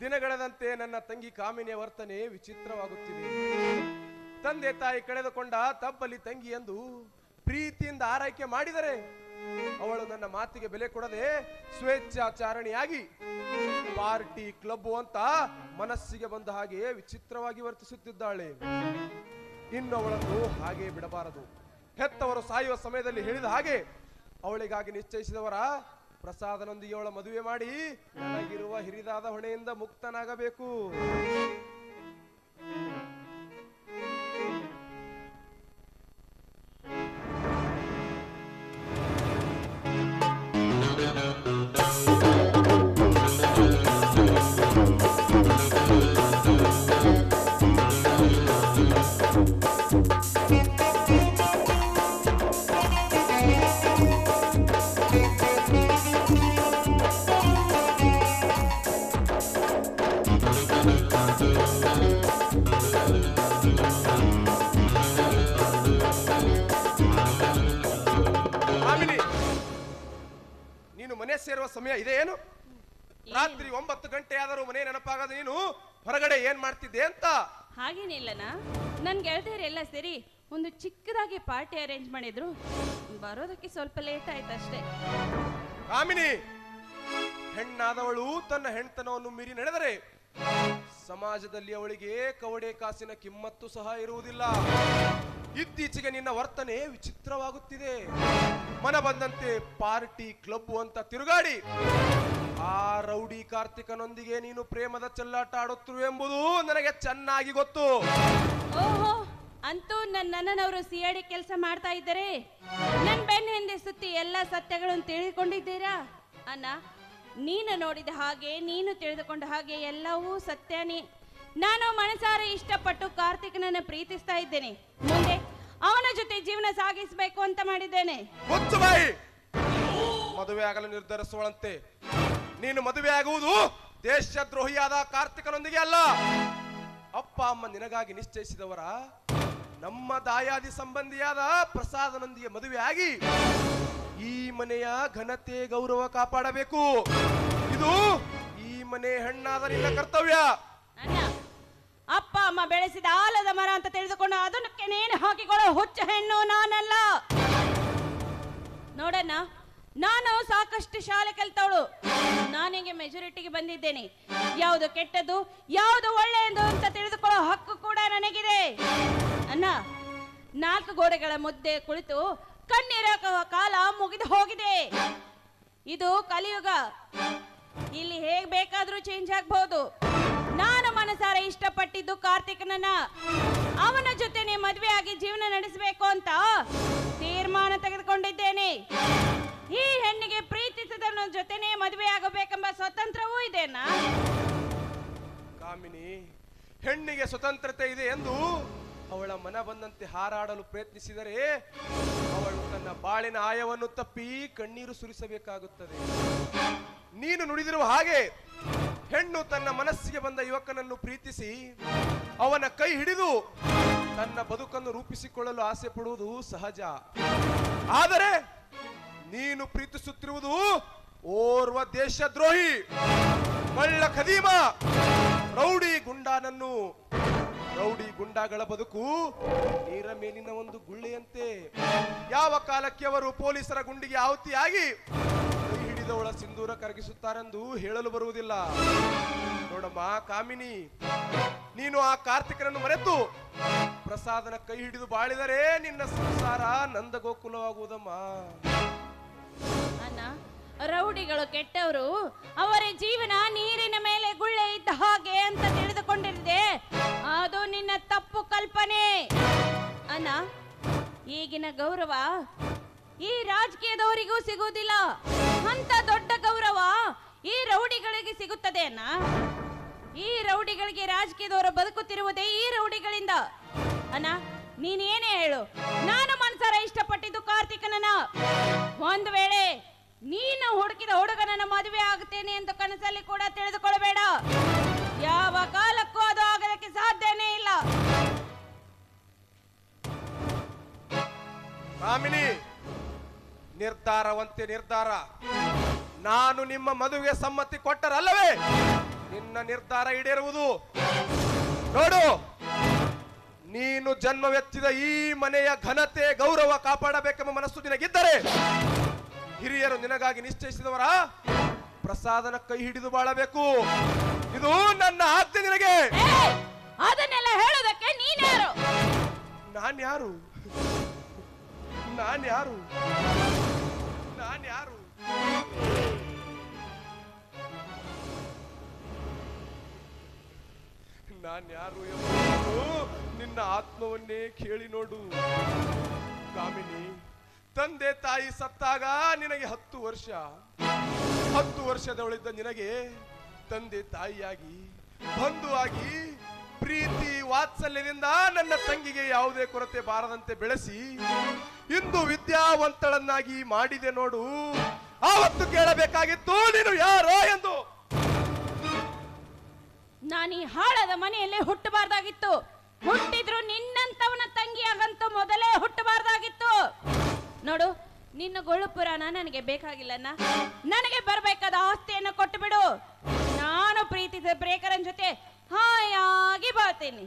ದಿನಗಳೆದಂತೆ ನನ್ನ ತಂಗಿ ಕಾಮಿನಿಯ ವರ್ತನೆ ವಿಚಿತ್ರವಾಗುತ್ತಿದೆ. ತಂದೆ ತಾಯಿ ಕಳೆದುಕೊಂಡ ತಬ್ಬಲಿ ತಂಗಿ ಎಂದು ಪ್ರೀತಿಯಿಂದ ಆರೈಕೆ ಮಾಡಿದರೆ ಅವಳು ನನ್ನ ಮಾತಿಗೆ ಬೆಲೆ ಕೊಡದೆ ಸ್ವೇಚ್ಛಾಚಾರಣಿಯಾಗಿ ಪಾರ್ಟಿ ಕ್ಲಬ್ ಅಂತ ಮನಸ್ಸಿಗೆ ಬಂದ ಹಾಗೆ ವಿಚಿತ್ರವಾಗಿ ವರ್ತಿಸುತ್ತಿದ್ದಾಳೆ. ಇನ್ನು ಅವಳನ್ನು ಹಾಗೆ ಬಿಡಬಾರದು. ಹೆತ್ತವರು ಸಾಯುವ ಸಮಯದಲ್ಲಿ ಹೇಳಿದ ಹಾಗೆ ಅವಳಿಗಾಗಿ ನಿಶ್ಚಯಿಸಿದವರ ಪ್ರಸಾದನೊಂದಿಗೆ ಅವಳ ಮದುವೆ ಮಾಡಿ ನನಗಿರುವ ಹಿರಿದಾದ ಹೊಣೆಯಿಂದ ಮುಕ್ತನಾಗಬೇಕು. ನೀನು ಮನೆ ಸೇರುವ ಸಮಯ ಇದೆ ಏನು? ರಾತ್ರಿ 9 ಗಂಟೆ ಆದರೂ ಮನೆ ನೆನಪಾಗದ ನೀನು ಹೊರಗಡೆ ಏನ್ ಮಾಡ್ತಿದ್ದೆ ಅಂತ? ಹಾಗೇನಿಲ್ಲನ, ನನ್ ಗೆಳತಿಯರೆಲ್ಲ ಸೇರಿ ಒಂದು ಚಿಕ್ಕದಾಗಿ ಪಾರ್ಟಿ ಅರೇಂಜ್ ಮಾಡಿದ್ರು. ಬರೋದಕ್ಕೆ ಸ್ವಲ್ಪ ಲೇಟ್ ಆಯ್ತು ಅಷ್ಟೇ. ಕಾಮಿನಿ, ಹೆಣ್ಣಾದವಳು ತನ್ನ ಹೆಣ್ತನವನ್ನು ಮೀರಿ ನಡೆದರೆ ಸಮಾಜದಲ್ಲಿ ಅವಳಿಗೆ ಕವಡೆ ಕಾಸಿನ ಕಿಮ್ಮತ್ತು ಸಹ ಇರುವುದಿಲ್ಲ. ಇತ್ತೀಚೆಗೆ ನಿನ್ನ ವರ್ತನೆ ವಿಚಿತ್ರವಾಗುತ್ತಿದೆ. ಮನ ಬಂದಂತೆ ಪಾರ್ಟಿ ಕ್ಲಬ್ ಅಂತ ತಿರುಗಾಡಿ ಆ ರೌಡಿ ಕಾರ್ತಿಕನೊಂದಿಗೆ ನೀನು ಪ್ರೇಮದ ಚೆಲ್ಲಾಟ ಆಡುತ್ತಿರು ಎಂಬುದು ನನಗೆ ಚೆನ್ನಾಗಿ ಗೊತ್ತು. ಓಹೋ, ಅಂತೂ ನನ್ನವರು ಸಿಐಡಿ ಕೆಲಸ ಮಾಡ್ತಾ ಇದ್ದಾರೆ. ನನ್ ಬೆನ್ನ ಹಿಂದೆ ಸುತ್ತಿ ಎಲ್ಲ ಸತ್ಯಗಳನ್ನು ತಿಳಿದುಕೊಂಡಿದ್ದೀರಾ ಅಣ್ಣ? ನೀನು ನೋಡಿದ ಹಾಗೆ, ನೀನು ತಿಳಿದುಕೊಂಡ ಹಾಗೆ ಎಲ್ಲವೂ ಸತ್ಯನೇ. ನಾನು ಮನಸಾರೆ ಇಷ್ಟಪಟ್ಟು ಕಾರ್ತಿಕನನ್ನ ಪ್ರೀತಿಸ್ತಾ ಇದ್ದೇನೆ. ಮುಂದೆ ಅವನ ಜೊತೆ ಜೀವನ ಸಾಗಿಸಬೇಕು ಅಂತ ಮಾಡಿದ್ದೇನೆ. ಮದುವೆ ಆಗಲು ನಿರ್ಧರಿಸುವಂತೆ ನೀನು ಮದುವೆ ಆಗುವುದು ದೇಶದ್ರೋಹಿಯಾದ ಕಾರ್ತಿಕನೊಂದಿಗೆ ಅಲ್ಲ. ಅಪ್ಪ ಅಮ್ಮ ನಿನಗಾಗಿ ನಿಶ್ಚಯಿಸಿದವರ ನಮ್ಮ ದಾಯಾದಿ ಸಂಬಂಧಿಯಾದ ಪ್ರಸಾದನೊಂದಿಗೆ ಮದುವೆ ಆಗಿ ಈ ಮನೆಯ ಘನತೆ ಗೌರವ ಕಾಪಾಡಬೇಕು. ಇದು ಈ ಮನೆ ಹೆಣ್ಣಾದ ನಿನ್ನ ಕರ್ತವ್ಯ. ಅಪ್ಪ ಅಮ್ಮ ಬೆಳೆಸಿದ ಆಲದ ಮರ ಅಂತ ತಿಳಿದುಕೊಂಡು ಅದಕ್ಕೆ ನೇಣು ಹಾಕಿಕೊಳ್ಳೋ ಹುಚ್ಚ ಹೆಣ್ಣು ನಾನಲ್ಲ. ನೋಡಣ್ಣ, ನಾನು ಸಾಕಷ್ಟು ಶಾಲೆ ಕಲಿತವಳು. ನಾನಿಗೆ ಮೆಜಾರಿಟಿಗೆ ಬಂದಿದ್ದೇನೆ. ಯಾವುದು ಕೆಟ್ಟದ್ದು, ಯಾವುದು ಒಳ್ಳೆಯದು ಅಂತ ತಿಳಿದುಕೊಳ್ಳೋ ಹಕ್ಕು ಕೂಡ ನನಗಿದೆ. ಅಣ್ಣ, 4 ಗೋಡೆಗಳ ಮುದ್ದೆ ಕುಳಿತು ಕಣ್ಣೀರಾಕುವ ಕಾಲ ಮುಗಿದು ಹೋಗಿದೆ. ಇದು ಕಲಿಯುಗ. ಇಲ್ಲಿ ಹೇಗೆ ಬೇಕಾದ್ರೂ ಚೇಂಜ್ ಆಗ್ಬಹುದು. ನಾನು ಮನಸಾರೆ ಇಷ್ಟಪಟ್ಟಿದ್ದು ಕಾರ್ತಿಕನನ್ನ. ಅವನ ಜೊತೆನೆ ಮದುವೆ ಆಗಿ ಜೀವನ ನಡೆಸಬೇಕು ಅಂತ ತೀರ್ಮಾನ ತೆಗೆದುಕೊಂಡಿದ್ದೇನೆ. ಈ ಹೆಣ್ಣಿಗೆ ಪ್ರೀತಿಸಿದವನ ಜೊತೆನೆ ಮದುವೆ ಆಗಬೇಕೆಂಬ ಸ್ವತಂತ್ರವೂ ಇದೆನಾ? ಕಾಮಿನಿ, ಹೆಣ್ಣಿಗೆ ಸ್ವತಂತ್ರತೆ ಇದೆ ಎಂದು ಅವಳ ಮನ ಬಂದಂತೆ ಹಾರಾಡಲು ಪ್ರಯತ್ನಿಸಿದರೆ ಅವಳು ತನ್ನ ಬಾಳಿನ ಆಯವನ್ನು ತಪ್ಪಿ ಕಣ್ಣೀರು ಸುರಿಸಬೇಕಾಗುತ್ತದೆ. ನೀನು ನುಡಿದಿರುವ ಹಾಗೆ ಹೆಣ್ಣು ತನ್ನ ಮನಸ್ಸಿಗೆ ಬಂದ ಯುವಕನನ್ನು ಪ್ರೀತಿಸಿ ಅವನ ಕೈ ಹಿಡಿದು ತನ್ನ ಬದುಕನ್ನು ರೂಪಿಸಿಕೊಳ್ಳಲು ಆಸೆ ಪಡುವುದು ಸಹಜ. ಆದರೆ ನೀನು ಪ್ರೀತಿಸುತ್ತಿರುವುದು ಓರ್ವ ದೇಶದ್ರೋಹಿ, ಕಳ್ಳ ಖದೀಮ, ರೌಡಿ ಗುಂಡಾನನ್ನು. ರೌಡಿ ಗುಂಡಾಗಳ ಬದುಕು ನೀರ ಮೇಲಿನ ಒಂದು ಗುಳ್ಳೆಯಂತೆ. ಯಾವ ಕಾಲಕ್ಕೆ ಅವರು ಪೊಲೀಸರ ಗುಂಡಿಗೆ ಆಹುತಿಯಾಗಿ ಕೈ ಹಿಡಿದವಳ ಸಿಂಧೂರ ಕರಗಿಸುತ್ತಾರೆಂದು ಹೇಳಲು ಬರುವುದಿಲ್ಲ. ನೋಡಮ್ಮ ಕಾಮಿನಿ, ನೀನು ಆ ಕಾರ್ತಿಕನನ್ನು ಮರೆತು ಪ್ರಸಾದನ ಕೈ ಹಿಡಿದು ಬಾಳಿದರೆ ನಿನ್ನ ಸಂಸಾರ ನಂದಗೋಕುಲವಾಗುವುದಮ್ಮ. ಅಣ್ಣ, ರೌಡಿಗಳು ಕೆಟ್ಟವರು. ಅವರ ಜೀವನ ನೀರಿನ ಮೇಲೆ ಗುಳ್ಳೆ ಇದ್ದ ಹಾಗೆ ಅಂತ ತಿಳಿದುಕೊಂಡಿರಿದೆ. ಅದು ನಿನ್ನ ತಪ್ಪು ಕಲ್ಪನೆ. ಅಣ್ಣ, ಈಗಿನ ಗೌರವ ಈ ರಾಜಕೀಯದವರಿಗೂ ಸಿಗುವುದಿಲ್ಲ. ಅಂತ ದೊಡ್ಡ ಗೌರವ ಈ ರೌಡಿಗಳಿಗೆ ಸಿಗುತ್ತದೆ ಅಣ್ಣ. ಈ ರೌಡಿಗಳಿಗೆ ರಾಜಕೀಯದವರು ಬದುಕುತ್ತಿರುವುದೇ ಈ ರೌಡಿಗಳಿಂದ. ಅಣ್ಣ, ನೀನೇನೇ ಹೇಳು, ನಾನು ಮನಸಾರ ಇಷ್ಟಪಟ್ಟಿದ್ದು ಕಾರ್ತಿಕನನ್ನ. ಒಂದು ವೇಳೆ ನೀನು ಹುಡುಕಿದ ಹುಡುಗನನ್ನ ಮದುವೆ ಆಗುತ್ತೇನೆ ಎಂದು ಕನಸಲ್ಲಿ ಕೂಡ ತಿಳಿದುಕೊಳ್ಳಬೇಡ. ಯಾವ ಕಾಲಕ್ಕೂ ಅದು ಆಗೋದಕ್ಕೆ ಸಾಧ್ಯನೇ ಇಲ್ಲ. ಕಾಮಿನಿ, ನಿರ್ಧಾರವಂತೆ ನಿರ್ಧಾರ. ನಾನು ನಿಮ್ಮ ಮದುವೆಗೆ ಸಮ್ಮತಿ ಕೊಟ್ಟರಲ್ಲವೇ ನಿನ್ನ ನಿರ್ಧಾರ ಈಡೇರುವುದು. ನೋಡು, ನೀನು ಜನ್ಮವೆತ್ತಿದ ಈ ಮನೆಯ ಘನತೆ ಗೌರವ ಕಾಪಾಡಬೇಕೆಂಬ ಮನಸ್ಸು ನಿನಗಿದ್ದರೆ ಹಿರಿಯರು ನಿನಗಾಗಿ ನಿಶ್ಚಯಿಸಿದವರ ಪ್ರಸಾದನ ಕೈ ಹಿಡಿದು ಬಾಳಬೇಕು. ಇದು ನನ್ನ ಆಜ್ಞೆ ನಿನಗೆ. ಅದನ್ನೆಲ್ಲ ಹೇಳೋದಕ್ಕೆ ನೀನ್ಯಾರು? ನಾನ್ಯಾರು? ನಾನ್ಯಾರು? ನಾನ್ಯಾರು? ನಾನ್ಯಾರು ಎಂಬುದನ್ನು ನಿನ್ನ ಆತ್ಮವನ್ನೇ ಕೇಳಿ ನೋಡು. ಕಾಮಿನಿ, ತಂದೆ ತಾಯಿ ಸತ್ತಾಗ ನಿನಗೆ 10 ವರ್ಷ. 10 ವರ್ಷದವಳಿದ್ದ ನಿನಗೆ ತಂದೆ ತಾಯಿಯಾಗಿ, ಬಂಧುವಾಗಿ, ಪ್ರೀತಿ ವಾತ್ಸಲ್ಯದಿಂದ ನನ್ನ ತಂಗಿಗೆ ಯಾವುದೇ ಕೊರತೆ ಬಾರದಂತೆ ಬೆಳೆಸಿ ಇಂದು ವಿದ್ಯಾವಂತಳನ್ನಾಗಿ ಮಾಡಿದೆ ನೋಡು. ಆವತ್ತು ಕೇಳಬೇಕಾಗಿತ್ತು ನೀನು ಯಾರೋ ಎಂದು. ನಾನು ಈ ಹಾಳದ ಮನೆಯಲ್ಲೇ ಹುಟ್ಟಬಾರ್ದಾಗಿತ್ತು. ಹುಟ್ಟಿದ್ರು ನಿನ್ನಂತವನ ತಂಗಿಯಾಗಂತೂ ಮೊದಲೇ ಹುಟ್ಟಬಾರ್ದಾಗಿತ್ತು. ನೋಡು, ನಿನ್ನ ಗೊಳ್ಳು ಪುರಾಣ ನನಗೆ ಬೇಕಾಗಿಲ್ಲನ್ನ. ನನಗೆ ಬರಬೇಕಾದ ಆಸ್ತಿಯನ್ನು ಕೊಟ್ಟು ಬಿಡು. ನಾನು ಪ್ರೀತಿಸಿದ ಪ್ರೇಕರನ್ ಜೊತೆ ಹಾಯಾಗಿ ಬಾಳ್ತೇನೆ.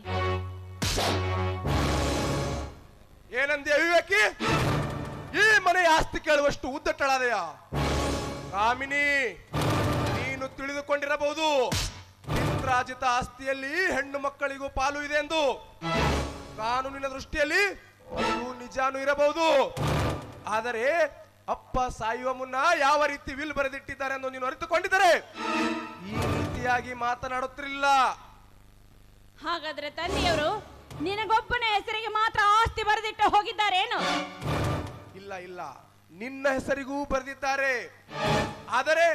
ಏನಂದೆ ಅವಿವೇಕಿ? ಈ ಮನೆಯ ಆಸ್ತಿ ಕೇಳುವಷ್ಟು ಉದ್ದಟಳಾದೆಯ? ಕಾಮಿನಿ, ನೀನು ತಿಳಿದುಕೊಂಡಿರಬಹುದು ಇಂದ್ರಾಜಿತ ಆಸ್ತಿಯಲ್ಲಿ ಹೆಣ್ಣು ಮಕ್ಕಳಿಗೂ ಪಾಲು ಇದೆ ಎಂದು. ಕಾನೂನಿನ ದೃಷ್ಟಿಯಲ್ಲಿ ಅದು ನಿಜಾನು ಇರಬಹುದು. ಆದರೆ ಅಪ್ಪ ಸಾಯುವ ಮುನ್ನ ಯಾವ ರೀತಿ ವಿಲ್ ಬರೆದಿಟ್ಟಿದ್ದಾರೆ ಎಂದು ನೀನು ಅರಿತುಕೊಂಡಿದ್ದರೆ ಈ ರೀತಿಯಾಗಿ ಮಾತನಾಡುತ್ತಿರಲಿಲ್ಲ. ಹಾಗಾದ್ರೆ ತಂದೆಯವರು ನಿನಗೊಬ್ಬನ ಹೆಸರಿಗೆ ಮಾತ್ರ ಆಸ್ತಿ ಬರೆದಿಟ್ಟು ಹೋಗಿದ್ದಾರೇನು? ಇಲ್ಲ ಇಲ್ಲ, ನಿನ್ನ ಹೆಸರಿಗೂ ಬರೆದಿದ್ದಾರೆ. ಆದರೆ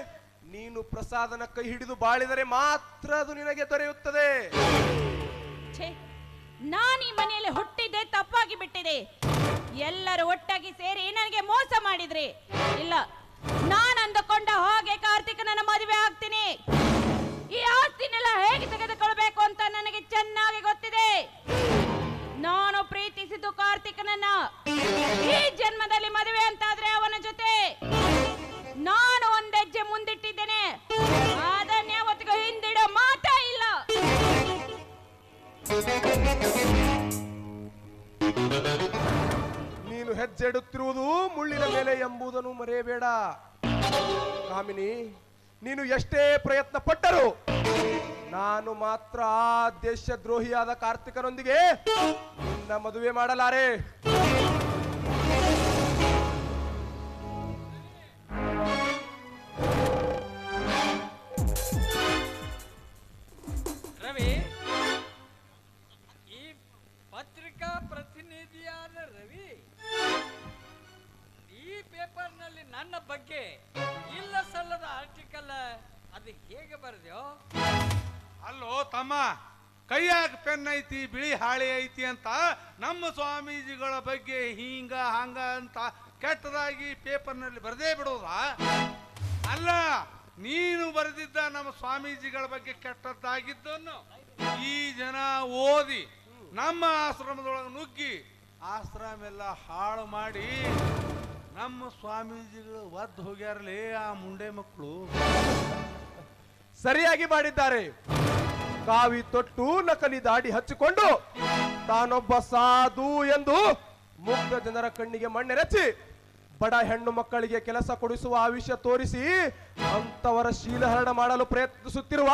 ನೀನು ಪ್ರಸಾದನ ಕೈ ಹಿಡಿದು ಬಾಳಿದರೆ ಮಾತ್ರ ಅದು ನಿನಗೆ ದೊರೆಯುತ್ತದೆ. ನಾನು ಈ ಮನೆಯಲ್ಲಿ ಹುಟ್ಟಿದ್ದೆ ತಪ್ಪಾಗಿ ಬಿಟ್ಟಿದೆ. ಎಲ್ಲರೂ ಒಟ್ಟಾಗಿ ಸೇರಿ ನನಗೆ ಮೋಸ ಮಾಡಿದ್ರಿ. ಇಲ್ಲ, ನಾನು ಅಂದುಕೊಂಡ ಹಾಗೆ ಕಾರ್ತಿಕನನ್ನ ಮದುವೆ ಆಗ್ತೀನಿ. ಈ ಆಸ್ತಿನೆಲ್ಲ ಹೇಗೆ ತೆಗೆದುಕೊಳ್ಬೇಕು ಅಂತ ನನಗೆ ಚೆನ್ನಾಗಿ ಗೊತ್ತಿದೆ. ನಾನು ಪ್ರೀತಿಸಿದ್ದು ಕಾರ್ತಿಕನನ್ನ. ಈ ಜನ್ಮದಲ್ಲಿ ಮದುವೆ ಅಂತಾದ್ರೆ ಅವನ ಜೊತೆ ನಾನು ಒಂದೆಜ್ಜೆ ಮುಂದಿಟ್ಟಿದ್ದೇನೆ. ಅದನ್ನ ಯಾವತ್ತಿಗೂ ಹಿಂದಿಡೋ ಮಾತೇ ಇಲ್ಲ. ನೀನು ಹೆಜ್ಜೆ ಇಡುತ್ತಿರುವುದು ಮುಳ್ಳಿನ ಮೇಲೆ ಎಂಬುದನ್ನು ಮರೆಯಬೇಡ. ಕಾಮಿನಿ, ನೀನು ಎಷ್ಟೇ ಪ್ರಯತ್ನ ಪಟ್ಟರು ನಾನು ಮಾತ್ರ ಆ ದೇಶದ್ರೋಹಿಯಾದ ಕಾರ್ತಿಕನೊಂದಿಗೆ ನಿನ್ನ ಮದುವೆ ಮಾಡಲಾರೆ. ರವಿ, ಈ ಪತ್ರಿಕಾ ಪ್ರತಿನಿಧಿಯಾದ ರವಿ ಈ ಪೇಪರ್ನಲ್ಲಿ ನನ್ನ ಬಗ್ಗೆ ಇಲ್ಲ ಸಲ್ಲದ ಆರ್ಟಿಕಲ್ ಅದು ಹೇಗೆ ಬರೆದ್ಯೋ? ಅಲ್ಲೋ ತಮ್ಮ, ಕೈಯಾಗ ಪೆನ್ ಐತಿ, ಬಿಳಿ ಹಾಳೆ ಐತಿ ಅಂತ ನಮ್ಮ ಸ್ವಾಮೀಜಿಗಳ ಬಗ್ಗೆ ಹಿಂಗ ಹಂಗ ಅಂತ ಕೆಟ್ಟದಾಗಿ ಪೇಪರ್ನಲ್ಲಿ ಬರೆದೇ ಬಿಡೋದಾ? ಅಲ್ಲ, ನೀನು ಬರೆದಿದ್ದ ನಮ್ಮ ಸ್ವಾಮೀಜಿಗಳ ಬಗ್ಗೆ ಕೆಟ್ಟದ್ದಾಗಿದ್ದನ್ನು ಈ ಜನ ಓದಿ ನಮ್ಮ ಆಶ್ರಮದೊಳಗೆ ನುಗ್ಗಿ ಆಶ್ರಮ ಎಲ್ಲ ಹಾಳು ಮಾಡಿ ನಮ್ಮ ಸ್ವಾಮೀಜಿಗಳು ಒದ್ದು ಹೋಗ್ಯಾರಲೇ ಆ ಮುಂಡೆ ಮಕ್ಕಳು. ಸರಿಯಾಗಿ ಮಾಡಿದ್ದಾರೆ. ಕಾವಿ ತೊಟ್ಟು ನಕಲಿ ದಾಡಿ ಹಚ್ಚಿಕೊಂಡು ತಾನೊಬ್ಬ ಸಾಧು ಎಂದು ಮುಗ್ಧ ಜನರ ಕಣ್ಣಿಗೆ ಮಣ್ಣೆರಚಿ ಬಡ ಹೆಣ್ಣು ಮಕ್ಕಳಿಗೆ ಕೆಲಸ ಕೊಡಿಸುವ ಆವಿಷ್ಯ ತೋರಿಸಿ ಅಂತವರ ಶೀಲಹರಣ ಮಾಡಲು ಪ್ರಯತ್ನಿಸುತ್ತಿರುವ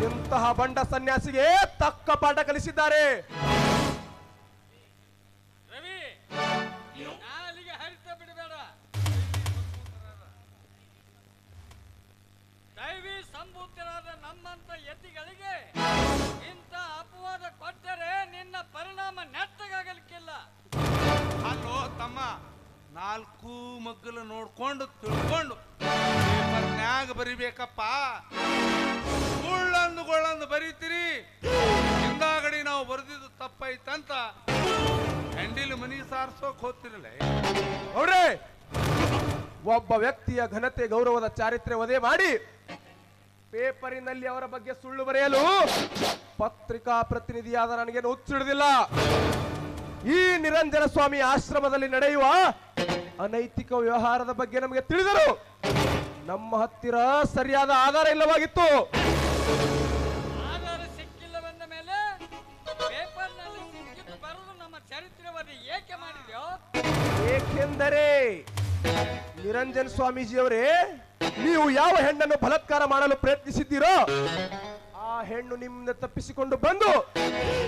ಇಂತಹ ಬಂಡ ಸನ್ಯಾಸಿಗೆ ತಕ್ಕ ಪಾಠ ಕಲಿಸಿದ್ದಾರೆ. ರವಿ, ನಾಲಿಗೆ ಹರಿತ ಬಿಡಬೇಡ. ದೈವಿ ಸಂಭೂತರಾದ ನಮ್ಮಂತ ಯತಿಗಳಿಗೆ ಇಂಥ ಅಪವಾದ ಕೊಟ್ಟರೆ ನಿನ್ನ ಪರಿಣಾಮ ನೆಟ್ಟಗಾಗಲಿಕ್ಕಿಲ್ಲ. ಅಲ್ಲೋ ತಮ್ಮ, 4 ಮಗ್ಗಲು ನೋಡ್ಕೊಂಡು ತಿಳ್ಕೊಂಡು ಪೇಪರ್ನ್ಯಾಗ ಬರಿಬೇಕಪ್ಪ. ಸುಳ್ಳಂದು ಬರೀತೀರಿ, ಹಿಂದಾಗಡಿ ನಾವು ಬರೆದಿದ್ದು ತಪ್ಪೈತಂತ ಹ್ಯಾಂಡಿಲ್ ಮನಿ ಸಾರ್ಸೋಕ್ ಹೋಗ್ತಿರಲ್ಲ. ನೋಡ್ರೆ, ಒಬ್ಬ ವ್ಯಕ್ತಿಯ ಘನತೆ ಗೌರವದ ಚಾರಿತ್ರ್ಯ ವಧೆ ಮಾಡಿ ಪೇಪರಿನಲ್ಲಿ ಅವರ ಬಗ್ಗೆ ಸುಳ್ಳು ಬರೆಯಲು ಪತ್ರಿಕಾ ಪ್ರತಿನಿಧಿಯಾದ ನನಗೇನು ಹುಚ್ಚಿಡುವುದಿಲ್ಲ. ಈ ನಿರಂಜನ ಸ್ವಾಮಿ ಆಶ್ರಮದಲ್ಲಿ ನಡೆಯುವ ಅನೈತಿಕ ವ್ಯವಹಾರದ ಬಗ್ಗೆ ನಮಗೆ ತಿಳಿದರು ನಮ್ಮ ಹತ್ತಿರ ಸರಿಯಾದ ಆಧಾರ ಇಲ್ಲವಾಗಿತ್ತು. ಆಧಾರ ಸಿಕ್ಕಿಲ್ಲವೆಂದ ಮೇಲೆ ಪೇಪರ್ನಲ್ಲಿ ಸಿಕ್ಕಿದ್ದು ಬರೆದು ನಮ್ಮ ಚರಿತ್ರೆವನ್ನು ಏಕೆ ಮಾಡಿದ್ಯೋ? ಏಕೆಂದರೆ ನಿರಂಜನ್ ಸ್ವಾಮೀಜಿಯವರೇ, ನೀವು ಯಾವ ಹೆಣ್ಣನ್ನು ಬಲಾತ್ಕಾರ ಮಾಡಲು ಪ್ರಯತ್ನಿಸಿದ್ದೀರೋ ಆ ಹೆಣ್ಣು ನಿಮ್ಮಿಂದ ತಪ್ಪಿಸಿಕೊಂಡು ಬಂದು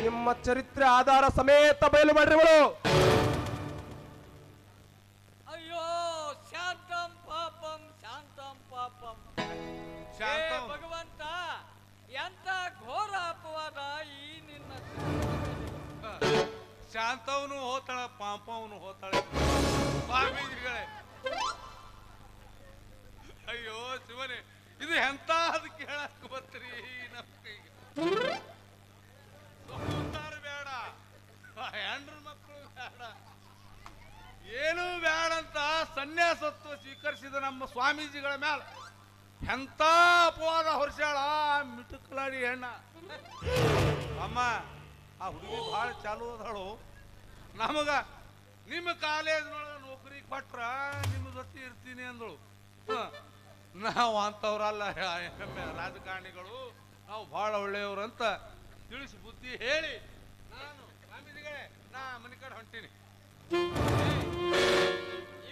ನಿಮ್ಮ ಚರಿತ್ರೆ ಆಧಾರ ಸಮೇತ ಬಯಲು ಮಾಡಿರುವಳು. ಅಯ್ಯೋ ಶಾಂತಂ ಪಾಪಂ ಶಾಂತಂ ಪಾಪಂ. ಶಾಂತಂ. ಭಗವಂತ, ಎಂತ ಘೋರ ಅಪವಾದ ಈ ನಿನ್ನ. ಶಾಂತವನು ಹೋತಾಳ, ಪಾಂಪವನು ಹೋತಾಳೆ. ಸ್ವಾಮೀಜಿಗಳೇ, ಅಯ್ಯೋ ಶಿವನೇ, ಇದು ಎಂತ ಅದಕ್ಕೆ ಹೇಳಕ್ ಬರ್ತೀರಿ ನಮ್ಮ ಕೈಗೆ? ಉದ್ಧಾರ ಬೇಡ, ಹೆಂಡ್ರ ಮಕ್ಕಳು ಬೇಡ, ಏನೂ ಬೇಡ ಅಂತ ಸನ್ಯಾಸತ್ವ ಸ್ವೀಕರಿಸಿದ ನಮ್ಮ ಸ್ವಾಮೀಜಿಗಳ ಮೇಲೆ ಎಂತ ಅಪವಾದ ಹೊರಿಸ್ಯಾಳ ಮಿಟುಕಲಾಡಿ ಹೆಣ್ಣ. ಅಮ್ಮ, ಆ ಹುಡುಗಿ ಭಾಳ ಚಾಲು ಅದಾಳು. ನಮಗ ನಿಮ್ಮ ಕಾಲೇಜ್ನೊಳಗೆ ನೌಕರಿ ಕೊಟ್ರ ನಿಮ್ಮ ಜೊತೆ ಇರ್ತೀನಿ ಅಂದಳು. ನಾವು ಅಂಥವ್ರಲ್ಲ, ರಾಜಕಾರಣಿಗಳು, ನಾವು ಭಾಳ ಒಳ್ಳೆಯವರು ಅಂತ ತಿಳಿಸಿ ಬುದ್ಧಿ ಹೇಳಿ ನಾನು ಸ್ವಾಮೀಜಿಗಳೇ ನಾ ಮನೆ ಕಡೆ ಹೊಂಟೀನಿ.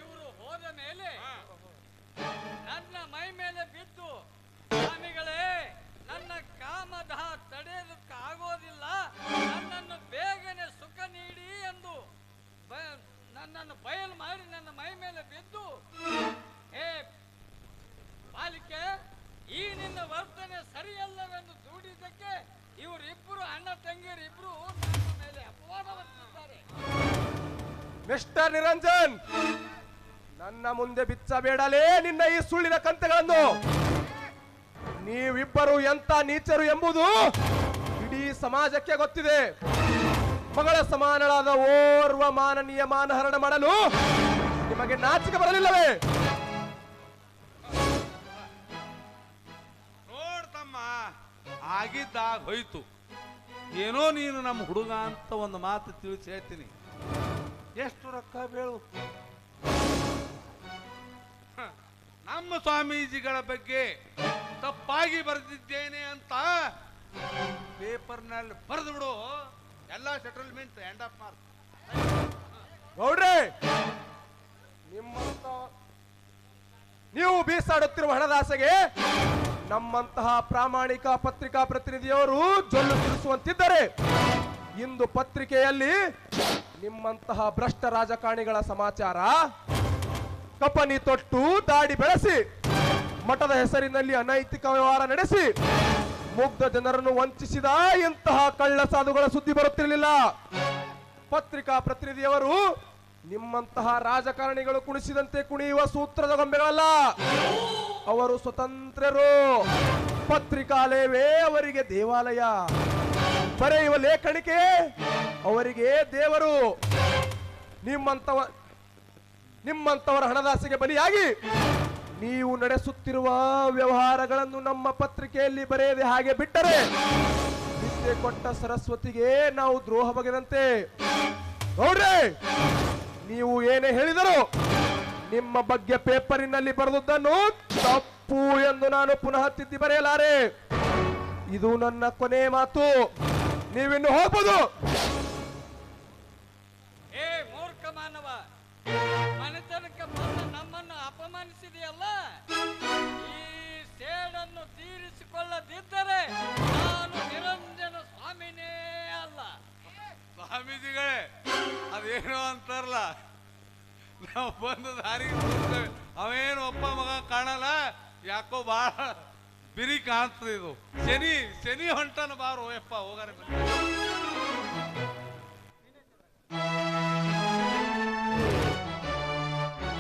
ಇವರು ಹೋದ ಮೇಲೆ ನನ್ನ ಮೈ ಮೇಲೆ ಬಿದ್ದು, ಸ್ವಾಮಿಗಳೇ ನನ್ನ ಕಾಮದ ತಡೆಯೋದಕ್ಕಾಗೋದಿಲ್ಲ, ನನ್ನನ್ನು ಬೇಗನೆ ಸುಖ ನೀಡಿ ಎಂದು ನನ್ನನ್ನು ಬಯಲು ಮಾಡಿ ನನ್ನ ಮೈ ಮೇಲೆ ಬಿದ್ದು, ಹೇ ಬಾಲಿಕೆ, ಈ ನಿನ್ನ ವರ್ತನೆ ಸರಿಯಲ್ಲವೆಂದು ದೂಡಿದ್ದಕ್ಕೆ ಇವರಿಬ್ಬರು ಅಣ್ಣ ತಂಗಿಯರಿಬ್ಬರು ನನ್ನ ಮೇಲೆ ಅಪವಾದ ಹೊರಿಸಿದ್ದಾರೆ. ಮಿಸ್ಟರ್ ನಿರಂಜನ್, ನನ್ನ ಮುಂದೆ ಬಿಚ್ಚಬೇಡಲೇ ನಿನ್ನ ಈ ಸುಳ್ಳಿನ ಕಂತೆಗಳನ್ನು. ನೀವಿಬ್ಬರು ಎಂತ ನೀಚರು ಎಂಬುದು ಇಡೀ ಸಮಾಜಕ್ಕೆ ಗೊತ್ತಿದೆ. ಮಗಳ ಸಮಾನಳಾದ ಓರ್ವ ಮಾನನೀಯ ಮಾನಹರಣ ಮಾಡಲು ನಿಮಗೆ ನಾಚಿಕೆ ಬರಲಿಲ್ಲವೇ? ನೋಡ್ತಮ್ಮ, ಆಗಿದ್ದಾಗ ಹೋಯ್ತು. ಏನೋ ನೀನು ನಮ್ಮ ಹುಡುಗ ಅಂತ ಒಂದು ಮಾತು ತಿಳಿಸಿ ಹೇಳ್ತೀನಿ. ಎಷ್ಟು ರೊಕ್ಕ ಬೇಳು? ನಮ್ಮ ಸ್ವಾಮೀಜಿಗಳ ಬಗ್ಗೆ ತಪ್ಪಾಗಿ ಬರೆದಿದ್ದೇನೆ ಅಂತ ಪೇಪರ್ನಲ್ಲಿ ಬರೆದು ಬಿಡು, ಎಲ್ಲ ಸೆಟಲ್ಮೆಂಟ್ ಎಂಡ್ ಅಪ್ ಮಾರ್ಕ್. ಗೌಡ್ರೆ, ನೀವು ಬೀಸಾಡುತ್ತಿರುವ ಹಣದಾಸೆಗೆ ನಮ್ಮಂತಹ ಪ್ರಾಮಾಣಿಕ ಪತ್ರಿಕಾ ಪ್ರತಿನಿಧಿಯವರು ಜೊಲ್ಲು ತಿಳಿಸುವಂತಿದ್ದರೆ ಇಂದು ಪತ್ರಿಕೆಯಲ್ಲಿ ನಿಮ್ಮಂತಹ ಭ್ರಷ್ಟ ರಾಜಕಾರಣಿಗಳ ಸಮಾಚಾರ, ಕಪನಿ ತೊಟ್ಟು ದಾಡಿ ಬೆಳೆಸಿ ಮಠದ ಹೆಸರಿನಲ್ಲಿ ಅನೈತಿಕ ವ್ಯವಹಾರ ನಡೆಸಿ ಮುಗ್ಧ ಜನರನ್ನು ವಂಚಿಸಿದ ಇಂತಹ ಕಳ್ಳ ಸಾಧುಗಳ ಸುದ್ದಿ ಬರುತ್ತಿರಲಿಲ್ಲ. ಪತ್ರಿಕಾ ಪ್ರತಿನಿಧಿಯವರು ನಿಮ್ಮಂತಹ ರಾಜಕಾರಣಿಗಳು ಕುಣಿಸಿದಂತೆ ಕುಣಿಯುವ ಸೂತ್ರದ ಗೊಂಬೆಗಳಲ್ಲ. ಅವರು ಸ್ವತಂತ್ರರು. ಪತ್ರಿಕಾಲಯವೇ ಅವರಿಗೆ ದೇವಾಲಯ, ಬರೆಯುವ ಲೇಖನಿಕೆ ಅವರಿಗೆ ದೇವರು. ನಿಮ್ಮಂತವರ ಹಣದಾಸೆಗೆ ಬಲಿಯಾಗಿ ನೀವು ನಡೆಸುತ್ತಿರುವ ವ್ಯವಹಾರಗಳನ್ನು ನಮ್ಮ ಪತ್ರಿಕೆಯಲ್ಲಿ ಬರೆಯದೆ ಹಾಗೆ ಬಿಟ್ಟರೆ ವಿದ್ಯೆ ಕೊಟ್ಟ ಸರಸ್ವತಿಗೆ ನಾವು ದ್ರೋಹ ಬಗೆದಂತೆ. ನೋಡ್ರಿ, ನೀವು ಏನೇ ಹೇಳಿದರು ನಿಮ್ಮ ಬಗ್ಗೆ ಪೇಪರಿನಲ್ಲಿ ಬರೆದದ್ದನ್ನು ತಪ್ಪು ಎಂದು ನಾನು ಪುನಃ ತಿದ್ದಿ ಬರೆಯಲಾರೆ. ಇದು ನನ್ನ ಕೊನೆ ಮಾತು. ನೀವಿನ್ನು ಹೋಗ್ಬೋದು. ಏ ಮೂರ್ಖ ಮಾನವ, ಮನೆತನಕ್ಕೆ ಬಂದು ನಮ್ಮನ್ನು ಅಪಮಾನಿಸಿದೆಯಲ್ಲ, ಈ ಸೇಡನ್ನು ತೀರಿಸಿಕೊಳ್ಳದಿದ್ದರೆ ನಾನು ನಿರಂಜನ ಸ್ವಾಮಿನೇ ಅಲ್ಲ. ಸ್ವಾಮೀಜಿಗಳೇ, ಅದೇನೋ ಅಂತಾರಲ್ಲ, ನಾವು ಬಂದು ದಾರಿಗೆ ಹೋಗ್ತೇವೆ, ಅವೇನು ಒಬ್ಬ ಮಗ ಕಾಣಲ್ಲ, ಯಾಕೋ ಭಾಳ ಬಿರಿ ಕಾಣ್ತದೆ. ಇದು ಶನಿ ಹೊಂಟನ ಬಾರೋ ಯಪ್ಪ, ಹೋಗಾರೆ.